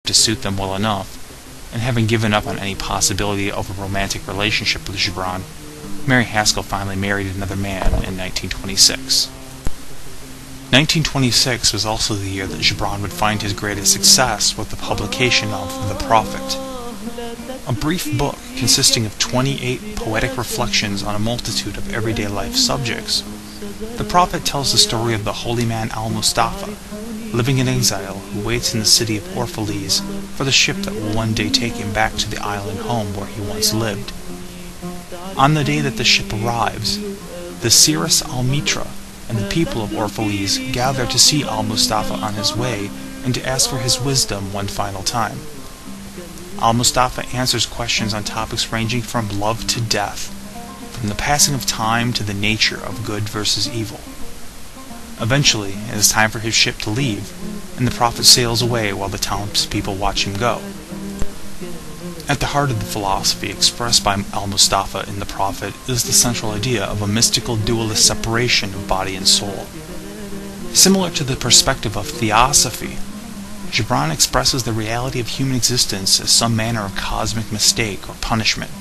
to suit them well enough, and having given up on any possibility of a romantic relationship with Gibran, Mary Haskell finally married another man in 1926. 1926 was also the year that Gibran would find his greatest success with the publication of The Prophet, a brief book consisting of 28 poetic reflections on a multitude of everyday life subjects. The Prophet tells the story of the holy man al-Mustafa, living in exile, who waits in the city of Orphalese for the ship that will one day take him back to the island home where he once lived. On the day that the ship arrives, the Siris al-Mitra and the people of Orphalese gather to see al-Mustafa on his way and to ask for his wisdom one final time. Al-Mustafa answers questions on topics ranging from love to death, from the passing of time to the nature of good versus evil. Eventually, it is time for his ship to leave, and the Prophet sails away while the townspeople watch him go. At the heart of the philosophy expressed by al-Mustafa in The Prophet is the central idea of a mystical dualist separation of body and soul. Similar to the perspective of theosophy, Gibran expresses the reality of human existence as some manner of cosmic mistake or punishment.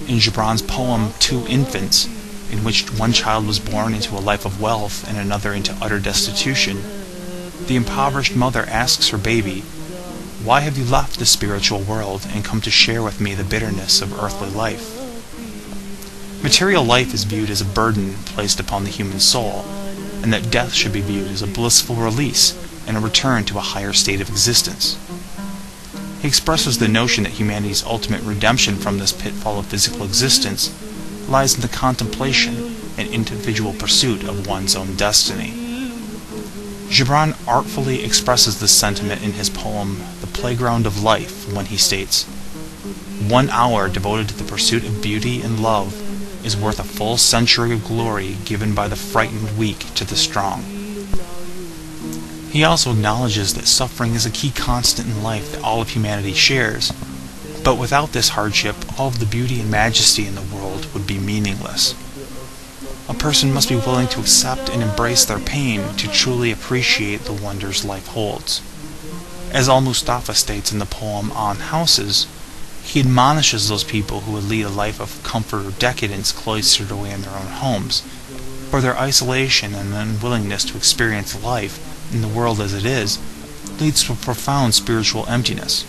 In Gibran's poem Two Infants, in which one child was born into a life of wealth and another into utter destitution, the impoverished mother asks her baby, "Why have you left the spiritual world and come to share with me the bitterness of earthly life?" Material life is viewed as a burden placed upon the human soul, and that death should be viewed as a blissful release and a return to a higher state of existence. He expresses the notion that humanity's ultimate redemption from this pitfall of physical existence lies in the contemplation and individual pursuit of one's own destiny. Gibran artfully expresses this sentiment in his poem The Playground of Life when he states, "1 hour devoted to the pursuit of beauty and love is worth a full century of glory given by the frightened weak to the strong." He also acknowledges that suffering is a key constant in life that all of humanity shares, but without this hardship, all of the beauty and majesty in the world would be meaningless. A person must be willing to accept and embrace their pain to truly appreciate the wonders life holds. As al-Mustafa states in the poem On Houses, he admonishes those people who would lead a life of comfort or decadence cloistered away in their own homes, for their isolation and unwillingness to experience life in the world as it is leads to a profound spiritual emptiness.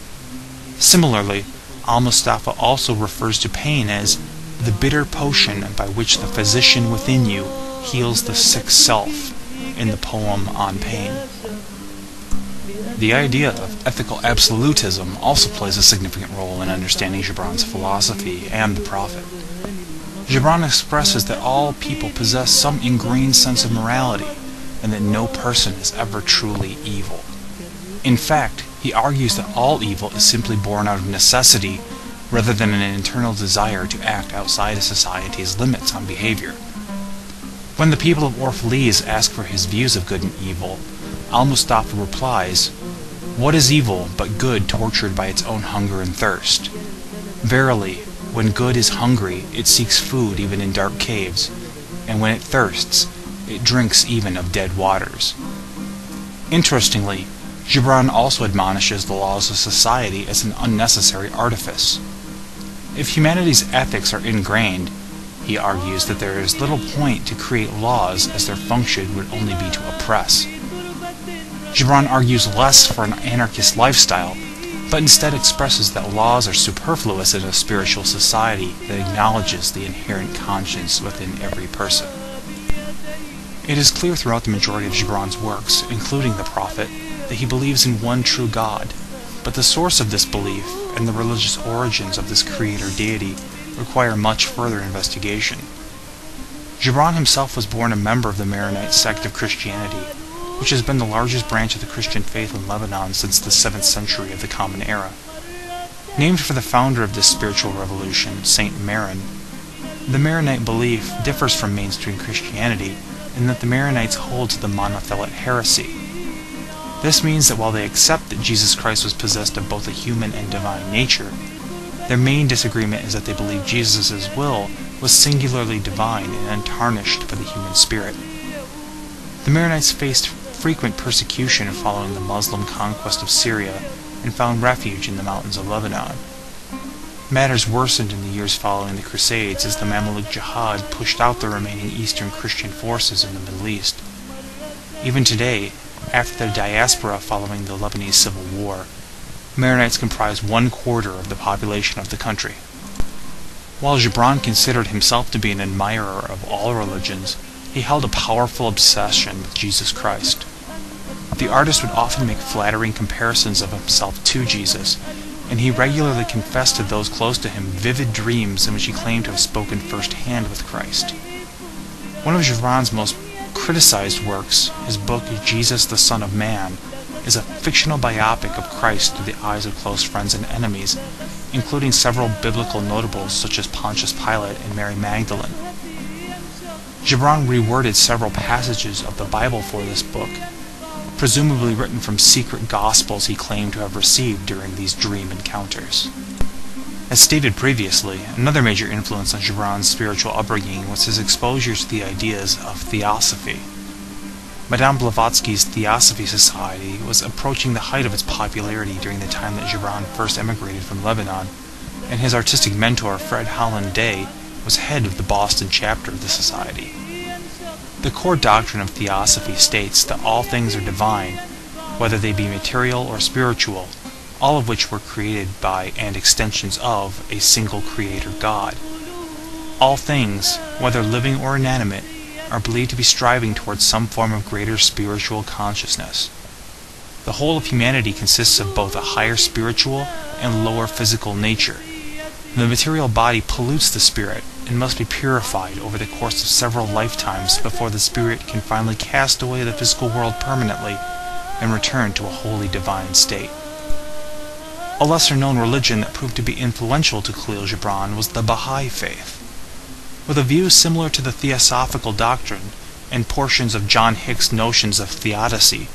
Similarly, al-Mustafa also refers to pain as the bitter potion by which the physician within you heals the sick self in the poem On Pain. The idea of ethical absolutism also plays a significant role in understanding Gibran's philosophy and The Prophet. Gibran expresses that all people possess some ingrained sense of morality, and that no person is ever truly evil. In fact, he argues that all evil is simply born out of necessity rather than an internal desire to act outside of society's limits on behavior. When the people of Orphalese ask for his views of good and evil, al-Mustafa replies, "What is evil but good tortured by its own hunger and thirst? Verily, when good is hungry, it seeks food even in dark caves, and when it thirsts, it drinks even of dead waters." Interestingly, Gibran also admonishes the laws of society as an unnecessary artifice. If humanity's ethics are ingrained, he argues that there is little point to create laws as their function would only be to oppress. Gibran argues less for an anarchist lifestyle, but instead expresses that laws are superfluous in a spiritual society that acknowledges the inherent conscience within every person. It is clear throughout the majority of Gibran's works, including The Prophet, that he believes in one true God, but the source of this belief and the religious origins of this creator deity require much further investigation. Gibran himself was born a member of the Maronite sect of Christianity, which has been the largest branch of the Christian faith in Lebanon since the 7th century of the Common Era. Named for the founder of this spiritual revolution, Saint Maron, the Maronite belief differs from mainstream Christianity in that the Maronites hold to the monothelite heresy. This means that while they accept that Jesus Christ was possessed of both a human and divine nature, their main disagreement is that they believe Jesus' will was singularly divine and untarnished by the human spirit. The Maronites faced frequent persecution following the Muslim conquest of Syria and found refuge in the mountains of Lebanon. Matters worsened in the years following the Crusades as the Mamluk Jihad pushed out the remaining Eastern Christian forces in the Middle East. Even today, after the diaspora following the Lebanese Civil War, Maronites comprise 1/4 of the population of the country. While Gibran considered himself to be an admirer of all religions, he held a powerful obsession with Jesus Christ. The artist would often make flattering comparisons of himself to Jesus, and he regularly confessed to those close to him vivid dreams in which he claimed to have spoken firsthand with Christ. One of Gibran's most criticized works, his book Jesus the Son of Man, is a fictional biopic of Christ through the eyes of close friends and enemies, including several biblical notables such as Pontius Pilate and Mary Magdalene. Gibran reworded several passages of the Bible for this book, presumably written from secret gospels he claimed to have received during these dream encounters. As stated previously, another major influence on Gibran's spiritual upbringing was his exposure to the ideas of theosophy. Madame Blavatsky's Theosophy Society was approaching the height of its popularity during the time that Gibran first emigrated from Lebanon, and his artistic mentor, Fred Holland Day, was head of the Boston chapter of the society. The core doctrine of Theosophy states that all things are divine, whether they be material or spiritual, all of which were created by and extensions of a single creator God. All things, whether living or inanimate, are believed to be striving towards some form of greater spiritual consciousness. The whole of humanity consists of both a higher spiritual and lower physical nature. The material body pollutes the spirit and must be purified over the course of several lifetimes before the spirit can finally cast away the physical world permanently and return to a wholly divine state. A lesser-known religion that proved to be influential to Kahlil Gibran was the Baha'i faith. With a view similar to the Theosophical doctrine and portions of John Hick's notions of theodicy,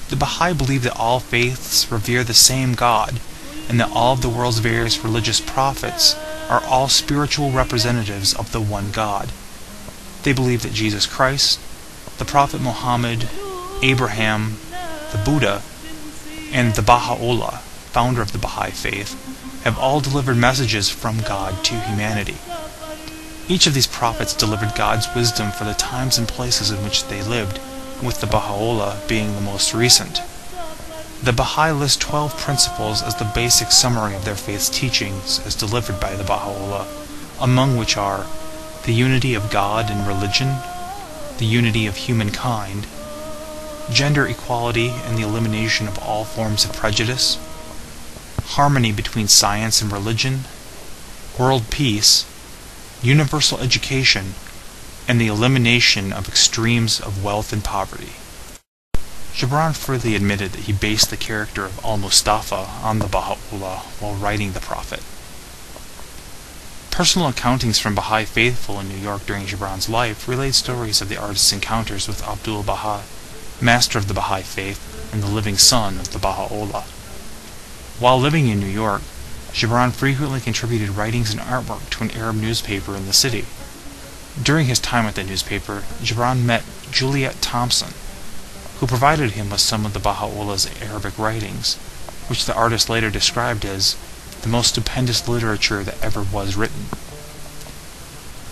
the Baha'i believe that all faiths revere the same God, and that all of the world's various religious prophets are all spiritual representatives of the one God. They believe that Jesus Christ, the Prophet Muhammad, Abraham, the Buddha, and the Baha'u'llah, founder of the Baha'i faith, have all delivered messages from God to humanity. Each of these prophets delivered God's wisdom for the times and places in which they lived, with the Baha'u'llah being the most recent. The Baha'i list 12 principles as the basic summary of their faith's teachings as delivered by the Baha'u'llah, among which are the unity of God and religion, the unity of humankind, gender equality and the elimination of all forms of prejudice, harmony between science and religion, world peace, universal education, and the elimination of extremes of wealth and poverty. Gibran freely admitted that he based the character of Al-Mustafa on the Baha'u'llah while writing the Prophet. Personal accountings from Baha'i faithful in New York during Gibran's life relate stories of the artist's encounters with Abdul-Baha, master of the Baha'i faith and the living son of the Baha'u'llah. While living in New York, Gibran frequently contributed writings and artwork to an Arab newspaper in the city. During his time at the newspaper, Gibran met Juliet Thompson, who provided him with some of the Baha'u'llah's Arabic writings, which the artist later described as the most stupendous literature that ever was written.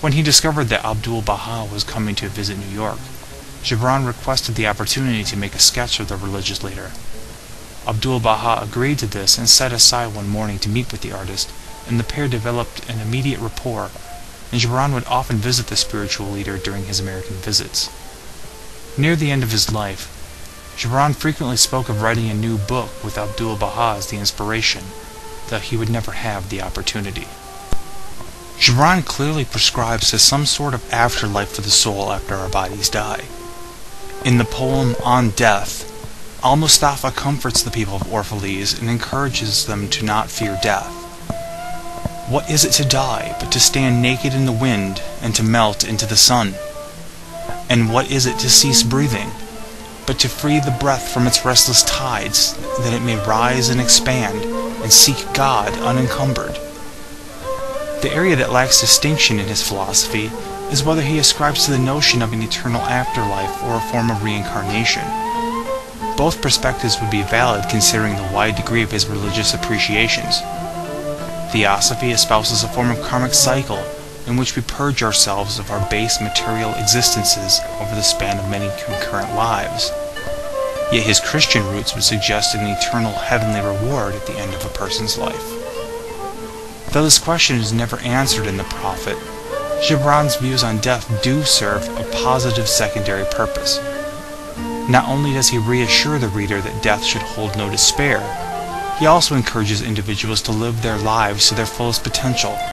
When he discovered that Abdul-Baha was coming to visit New York, Gibran requested the opportunity to make a sketch of the religious leader. Abdul-Baha agreed to this and set aside one morning to meet with the artist, and the pair developed an immediate rapport, and Gibran would often visit the spiritual leader during his American visits. Near the end of his life, Gibran frequently spoke of writing a new book with Abdul-Baha as the inspiration, though he would never have the opportunity. Gibran clearly prescribes to some sort of afterlife for the soul after our bodies die. In the poem On Death, Al-Mustafa comforts the people of Orphalese and encourages them to not fear death. What is it to die but to stand naked in the wind and to melt into the sun? And what is it to cease breathing but to free the breath from its restless tides, that it may rise and expand and seek God unencumbered? The area that lacks distinction in his philosophy is whether he ascribes to the notion of an eternal afterlife or a form of reincarnation. Both perspectives would be valid considering the wide degree of his religious appreciations. Theosophy espouses a form of karmic cycle in which we purge ourselves of our base material existences over the span of many concurrent lives. Yet his Christian roots would suggest an eternal heavenly reward at the end of a person's life. Though this question is never answered in the Prophet, Gibran's views on death do serve a positive secondary purpose. Not only does he reassure the reader that death should hold no despair, he also encourages individuals to live their lives to their fullest potential